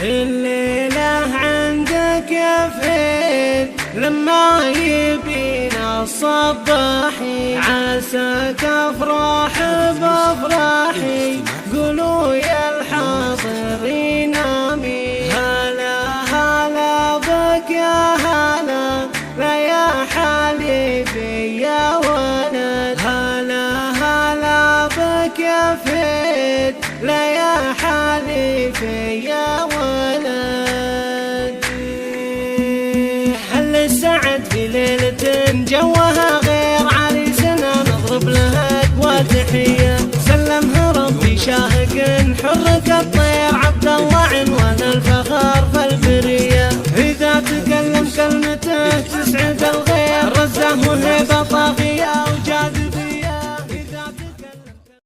الليلة عندك يا فين لما يبينا الصباحي، عساك افراح بافراحي، قولوا يا الحاضرين امين. هلا هلا بك يا هلا، لا يا حليبي يا ولد. هلا هلا بك يا فين، لا يا حليفي يا ولد. هل السعد في ليلة جوها